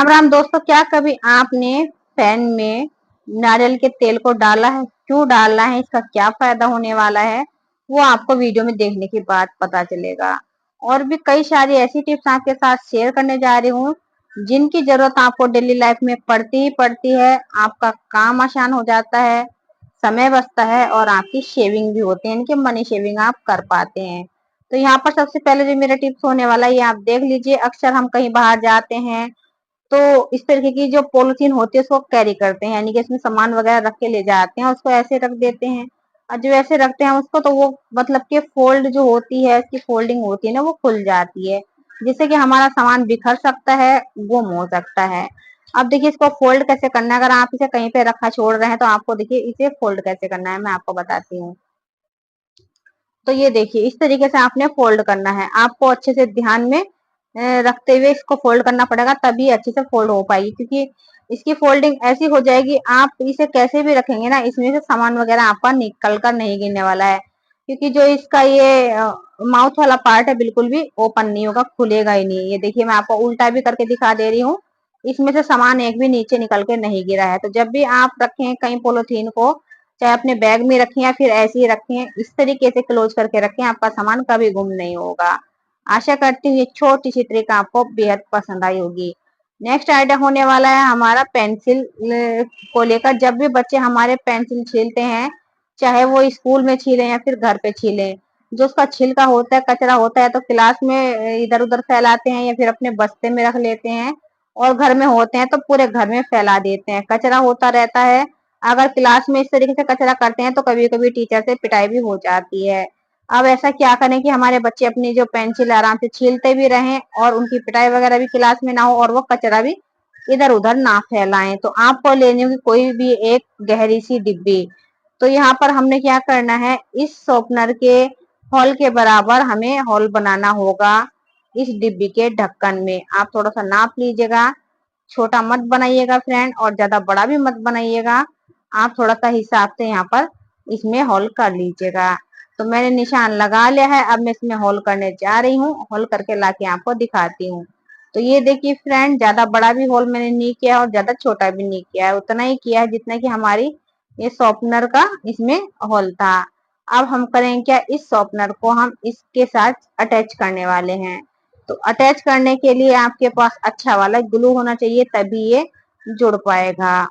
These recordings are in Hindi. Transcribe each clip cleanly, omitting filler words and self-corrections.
राम राम दोस्तों, क्या कभी आपने पैन में नारियल के तेल को डाला है? क्यों डालना है, इसका क्या फायदा होने वाला है, वो आपको वीडियो में देखने के बाद पता चलेगा। और भी कई सारी ऐसी टिप्स आपके साथ शेयर करने जा रही हूँ जिनकी जरूरत आपको डेली लाइफ में पड़ती ही पड़ती है। आपका काम आसान हो जाता है, समय बचता है और आपकी शेविंग भी होती है, यानी कि मनी शेविंग आप कर पाते हैं। तो यहाँ पर सबसे पहले जो मेरा टिप्स होने वाला है ये आप देख लीजिए। अक्सर हम कहीं बाहर जाते हैं तो इस तरीके की जो पॉलिथीन होती है उसको कैरी करते हैं, यानी कि इसमें सामान वगैरह रख के ले जाते हैं, उसको ऐसे रख देते हैं। और जो ऐसे रखते हैं उसको तो वो मतलब कि फोल्ड जो होती है, इसकी फोल्डिंग होती है ना, वो खुल जाती है, जिससे कि हमारा सामान बिखर सकता है, गुम हो सकता है। अब देखिए इसको फोल्ड कैसे करना है। अगर आप इसे कहीं पे रखा छोड़ रहे हैं तो आपको देखिए इसे फोल्ड कैसे करना है, मैं आपको बताती हूँ। तो ये देखिए इस तरीके से आपने फोल्ड करना है। आपको अच्छे से ध्यान में रखते हुए इसको फोल्ड करना पड़ेगा, तभी अच्छे से फोल्ड हो पाएगी। क्योंकि इसकी फोल्डिंग ऐसी हो जाएगी, आप इसे कैसे भी रखेंगे ना, इसमें से सामान वगैरह आपका निकल कर नहीं गिरने वाला है। क्योंकि जो इसका ये माउथ वाला पार्ट है बिल्कुल भी ओपन नहीं होगा, खुलेगा ही नहीं। ये देखिए मैं आपको उल्टा भी करके दिखा दे रही हूँ, इसमें से सामान एक भी नीचे निकल के नहीं गिरा है। तो जब भी आप रखें कहीं पोलोथीन को, चाहे अपने बैग में रखें या फिर ऐसे ही रखें, इस तरीके से क्लोज करके रखें, आपका सामान कभी गुम नहीं होगा। आशा करती हूँ ये छोटी सी ट्रिक आपको बेहद पसंद आई होगी। नेक्स्ट आइडिया होने वाला है हमारा पेंसिल को लेकर। जब भी बच्चे हमारे पेंसिल छीलते हैं, चाहे वो स्कूल में छीलें या फिर घर पे छीलें, जो उसका छिलका होता है, कचरा होता है, तो क्लास में इधर उधर फैलाते हैं या फिर अपने बस्ते में रख लेते हैं, और घर में होते हैं तो पूरे घर में फैला देते हैं, कचरा होता रहता है। अगर क्लास में इस तरीके से कचरा करते हैं तो कभी कभी टीचर से पिटाई भी हो जाती है। अब ऐसा क्या करें कि हमारे बच्चे अपनी जो पेंसिल आराम से छीलते भी रहें और उनकी पिटाई वगैरह भी क्लास में ना हो, और वो कचरा भी इधर उधर ना फैलाएं। तो आपको लेनी होगी कोई भी एक गहरी सी डिब्बी। तो यहाँ पर हमने क्या करना है, इस शॉर्पनर के होल के बराबर हमें होल बनाना होगा इस डिब्बी के ढक्कन में। आप थोड़ा सा नाप लीजिएगा, छोटा मत बनाइएगा फ्रेंड और ज्यादा बड़ा भी मत बनाइएगा। आप थोड़ा सा हिसाब से यहाँ पर इसमें होल कर लीजिएगा। तो मैंने निशान लगा लिया है, अब मैं इसमें होल करने जा रही हूँ। होल करके लाके आपको दिखाती हूँ। तो ये देखिए फ्रेंड, ज्यादा बड़ा भी होल मैंने नहीं किया और ज्यादा छोटा भी नहीं किया है, उतना ही किया है जितना कि हमारी ये शॉर्पनर का इसमें होल था। अब हम करेंगे क्या, इस शॉर्पनर को हम इसके साथ अटैच करने वाले हैं। तो अटैच करने के लिए आपके पास अच्छा वाला ग्लू होना चाहिए, तभी ये जुड़ पाएगा।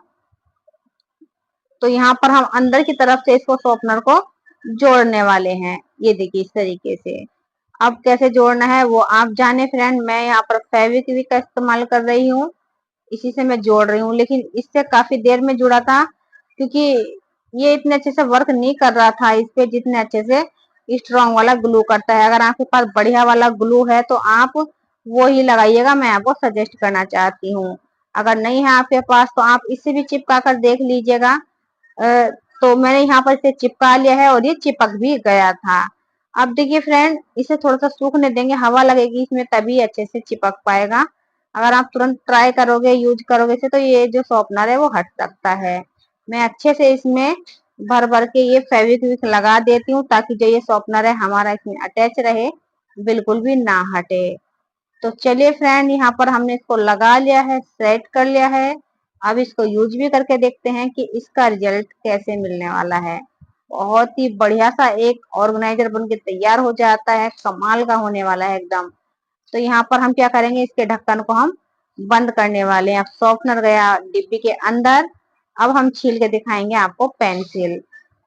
तो यहाँ पर हम अंदर की तरफ से इसको शॉर्पनर को जोड़ने वाले हैं। ये देखिए इस तरीके से। अब कैसे जोड़ना है वो आप जाने फ्रेंड। मैं यहाँ पर फेविक्विक का इस्तेमाल कर रही हूँ, इसी से मैं जोड़ रही हूँ, लेकिन इससे काफी देर में जुड़ा था, क्योंकि ये इतने अच्छे से वर्क नहीं कर रहा था इस पे जितने अच्छे से स्ट्रॉन्ग वाला ग्लू करता है। अगर आपके पास बढ़िया वाला ग्लू है तो आप वो ही लगाइएगा, मैं आपको सजेस्ट करना चाहती हूँ। अगर नहीं है आपके पास तो आप इससे भी चिपका कर देख लीजिएगा। तो मैंने यहाँ पर इसे चिपका लिया है और ये चिपक भी गया था। अब देखिए फ्रेंड, इसे थोड़ा सा सूखने देंगे, हवा लगेगी इसमें तभी अच्छे से चिपक पाएगा। अगर आप तुरंत ट्राई करोगे, यूज करोगे इसे, तो ये जो शॉर्पनर है वो हट सकता है। मैं अच्छे से इसमें भर भर के ये फेविक्विक लगा देती हूँ, ताकि जो ये शॉर्पनर है हमारा इसमें अटैच रहे, बिल्कुल भी ना हटे। तो चलिए फ्रेंड, यहाँ पर हमने इसको लगा लिया है, सेट कर लिया है। अब इसको यूज भी करके देखते हैं कि इसका रिजल्ट कैसे मिलने वाला है। बहुत ही बढ़िया सा एक ऑर्गेनाइजर बन के तैयार हो जाता है, कमाल का होने वाला है एकदम। तो यहाँ पर हम क्या करेंगे, इसके ढक्कन को हम बंद करने वाले हैं। अब सॉफ्टनर गया डिब्बी के अंदर। अब हम छील के दिखाएंगे आपको पेंसिल।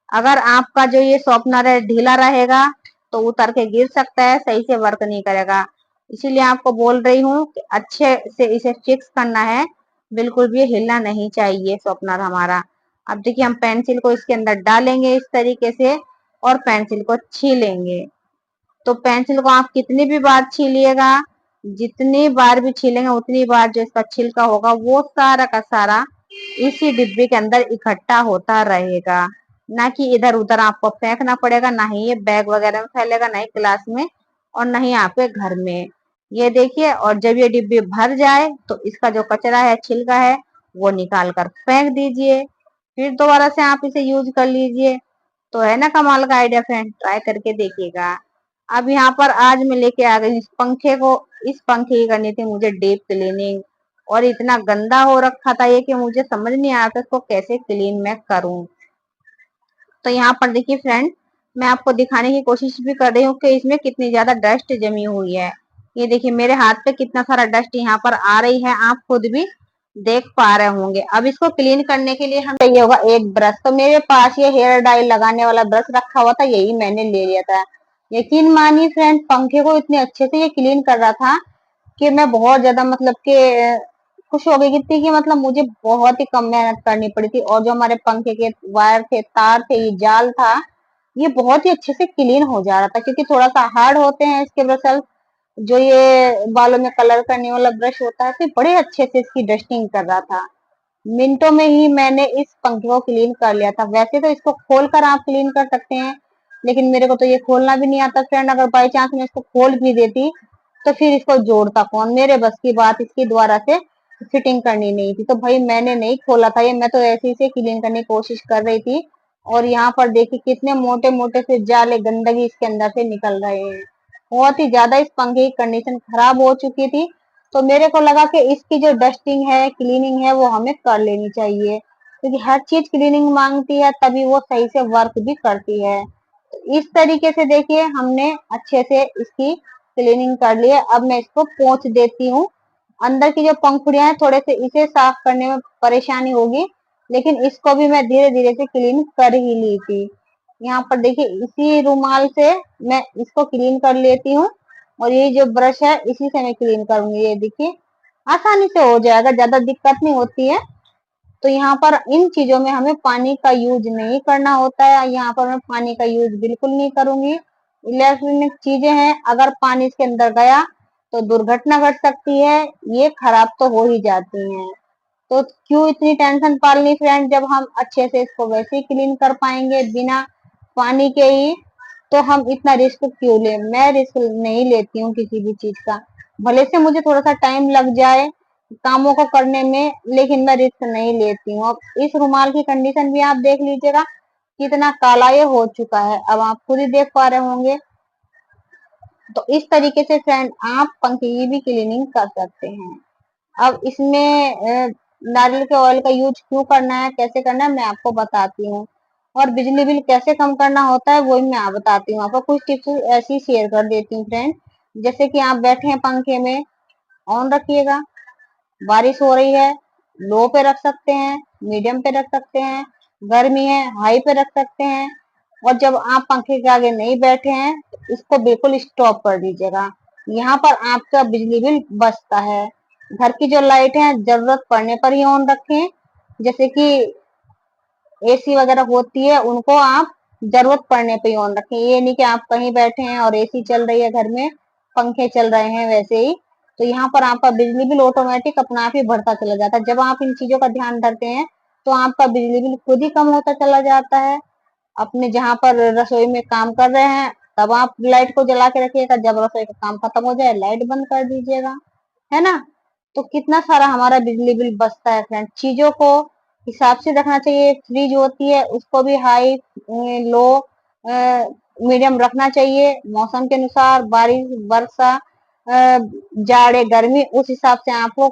अगर आपका जो ये सॉफ्टनर है ढीला रहेगा तो उतर के गिर सकता है, सही से वर्क नहीं करेगा। इसीलिए आपको बोल रही हूँ कि अच्छे से इसे फिक्स करना है, बिल्कुल भी हिलना नहीं चाहिए शॉर्पनर हमारा। अब देखिए हम पेंसिल को इसके अंदर डालेंगे इस तरीके से और पेंसिल को छीलेंगे। तो पेंसिल को आप कितनी भी बार छीलिएगा, जितनी बार भी छीलेंगे उतनी बार जो इसका छिलका होगा वो सारा का सारा इसी डिब्बे के अंदर इकट्ठा होता रहेगा। ना कि इधर उधर आपको फेंकना पड़ेगा, ना ही ये बैग वगैरह में फैलेगा, ना ही क्लास में और ना ही आपके घर में। ये देखिए, और जब ये डिब्बे भर जाए तो इसका जो कचरा है, छिलका है, वो निकाल कर फेंक दीजिए। फिर दोबारा से आप इसे यूज कर लीजिए। तो है ना कमाल का आइडिया फ्रेंड, ट्राई करके देखिएगा। अब यहाँ पर आज मैं लेके आ गई इस पंखे को। इस पंखे की करनी थी मुझे डीप क्लीनिंग। और इतना गंदा हो रखा था ये कि मुझे समझ नहीं आया था इसको कैसे क्लीन मैं करूं। तो यहाँ पर देखिए फ्रेंड, मैं आपको दिखाने की कोशिश भी कर रही हूँ कि इसमें कितनी ज्यादा डस्ट जमी हुई है। ये देखिए मेरे हाथ पे कितना सारा डस्ट यहाँ पर आ रही है, आप खुद भी देख पा रहे होंगे। अब इसको क्लीन करने के लिए हम चाहिए होगा एक ब्रश। तो मेरे पास ये हेयर डाई लगाने वाला ब्रश रखा हुआ था, यही मैंने ले लिया था। यकीन मानिए फ्रेंड, पंखे को इतने अच्छे से ये क्लीन कर रहा था कि मैं बहुत ज्यादा मतलब कि खुश हो गई थी कि मतलब मुझे बहुत ही कम मेहनत करनी पड़ी थी। और जो हमारे पंखे के वायर थे, तार थे, ये जाल था, ये बहुत ही अच्छे से क्लीन हो जा रहा था, क्योंकि थोड़ा सा हार्ड होते हैं इसके ब्रश। जो ये बालों में कलर करने वाला ब्रश होता है, तो बड़े अच्छे से इसकी डस्टिंग कर रहा था। मिनटों में ही मैंने इस पंखे को क्लीन कर लिया था। वैसे तो इसको खोल कर आप क्लीन कर सकते हैं, लेकिन मेरे को तो ये खोलना भी नहीं आता फ्रेंड। अगर बाई चांस मैं इसको खोल भी देती तो फिर इसको जोड़ता कौन, मेरे बस की बात इसकी द्वारा से फिटिंग करनी नहीं थी। तो भाई मैंने नहीं खोला था ये, मैं तो ऐसे ही से क्लीन करने की कोशिश कर रही थी। और यहाँ पर देखिए कितने मोटे मोटे से जाले गंदगी इसके अंदर से निकल रहे हैं। बहुत ही ज्यादा इस पंखे की कंडीशन खराब हो चुकी थी। तो मेरे को लगा कि इसकी जो डस्टिंग है, क्लीनिंग है, वो हमें कर लेनी चाहिए, क्योंकि हर चीज क्लीनिंग मांगती है तभी वो सही से वर्क भी करती है। तो इस तरीके से देखिए हमने अच्छे से इसकी क्लीनिंग कर ली है। अब मैं इसको पोंछ देती हूँ। अंदर की जो पंखुड़ियां हैं, थोड़े से इसे साफ करने में परेशानी होगी, लेकिन इसको भी मैं धीरे धीरे से क्लीन कर ही ली थी। यहाँ पर देखिए इसी रुमाल से मैं इसको क्लीन कर लेती हूँ। और ये जो ब्रश है इसी से मैं क्लीन करूंगी। ये देखिए आसानी से हो जाएगा, ज्यादा दिक्कत नहीं होती है। तो यहाँ पर इन चीजों में हमें पानी का यूज नहीं करना होता है। यहाँ पर मैं पानी का यूज बिल्कुल नहीं करूंगी। इलेक्ट्रॉनिक चीजें हैं, अगर पानी इसके अंदर गया तो दुर्घटना घट सकती है, ये खराब तो हो ही जाती हैं। तो क्यों इतनी टेंशन पालनी फ्रेंड, जब हम अच्छे से इसको वैसे ही क्लीन कर पाएंगे बिना पानी के ही। तो हम इतना रिस्क क्यों ले, मैं रिस्क नहीं लेती हूँ किसी भी चीज का। भले से मुझे थोड़ा सा टाइम लग जाए कामों को करने में, लेकिन मैं रिस्क नहीं लेती हूँ। अब इस रुमाल की कंडीशन भी आप देख लीजिएगा कितना काला ये हो चुका है, अब आप खुद ही देख पा रहे होंगे। तो इस तरीके से फ्रेंड आप पंखे की भी क्लीनिंग कर सकते हैं। अब इसमें नारियल के ऑयल का यूज क्यों करना है, कैसे करना है, मैं आपको बताती हूँ। और बिजली बिल कैसे कम करना होता है वो भी मैं बताती हूँ। आपको कुछ टिप्स ऐसी शेयर कर देती हूँ फ्रेंड। जैसे कि आप बैठे हैं पंखे में, ऑन रखिएगा। बारिश हो रही है, लो पे रख सकते हैं, मीडियम पे रख सकते हैं। गर्मी है, हाई पे रख सकते हैं। और जब आप पंखे के आगे नहीं बैठे हैं तो इसको बिल्कुल स्टॉप कर दीजिएगा। यहाँ पर आपका बिजली बिल बचता है। घर की जो लाइट है जरूरत पड़ने पर ही ऑन रखें। जैसे कि एसी वगैरह होती है, उनको आप जरूरत पड़ने पे ही ऑन रखें। ये नहीं कि आप कहीं बैठे हैं और एसी चल रही है घर में, पंखे चल रहे हैं वैसे ही। तो यहाँ पर आपका बिजली बिल ऑटोमेटिक अपना आप ही बढ़ता चला जाता है। जब आप इन चीजों का ध्यान रखते हैं तो आपका बिजली बिल खुद ही कम होता चला जाता है। अपने जहाँ पर रसोई में काम कर रहे हैं तब आप लाइट को जला के रखिएगा, जब रसोई का काम खत्म हो जाए लाइट बंद कर दीजिएगा, है ना। तो कितना सारा हमारा बिजली बिल बचता है फ्रेंड। चीजों को हिसाब से रखना चाहिए। फ्रिज होती है उसको भी हाई, लो, मीडियम रखना चाहिए। मौसम के अनुसार बारिश, वर्षा, जाड़े, गर्मी, उस हिसाब से आपको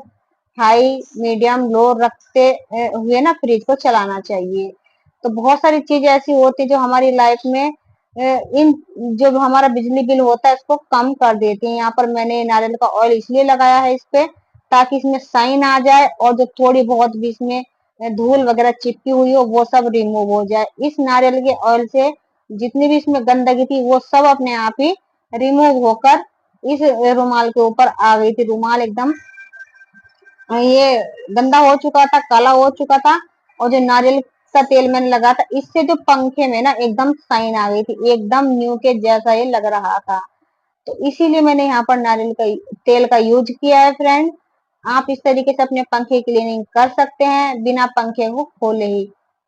हाई, मीडियम, लो रखते हुए ना फ्रिज को चलाना चाहिए। तो बहुत सारी चीजें ऐसी होती है जो हमारी लाइफ में इन जो हमारा बिजली बिल होता है इसको कम कर देती है। यहाँ पर मैंने नारियल का ऑयल इसलिए लगाया है इस पे, ताकि इसमें शाइन आ जाए और जो थोड़ी बहुत भी इसमें धूल वगैरह चिपकी हुई हो वो सब रिमूव हो जाए। इस नारियल के ऑयल से जितनी भी इसमें गंदगी थी वो सब अपने आप ही रिमूव होकर इस रुमाल के ऊपर आ गई थी। रुमाल एकदम ये गंदा हो चुका था, काला हो चुका था। और जो नारियल का तेल मैंने लगाया था इससे जो पंखे में ना एकदम शाइन आ गई थी, एकदम न्यू के जैसा ये लग रहा था। तो इसीलिए मैंने यहाँ पर नारियल का तेल का यूज किया है फ्रेंड। आप इस तरीके से अपने पंखे की क्लीनिंग कर सकते हैं बिना पंखे को खोले ही,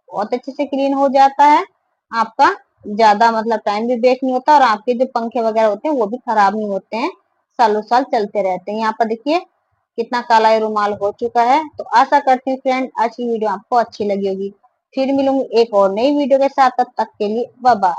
बहुत अच्छे से क्लीन हो जाता है आपका। ज्यादा मतलब टाइम भी वेस्ट नहीं होता और आपके जो पंखे वगैरह होते हैं वो भी खराब नहीं होते हैं, सालों साल चलते रहते हैं। यहाँ पर देखिए कितना काला ये रुमाल हो चुका है। तो आशा करती हूँ फ्रेंड आज की वीडियो आपको अच्छी लगी होगी। फिर मिलूंगी एक और नई वीडियो के साथ, तब तक के लिए बाय बाय।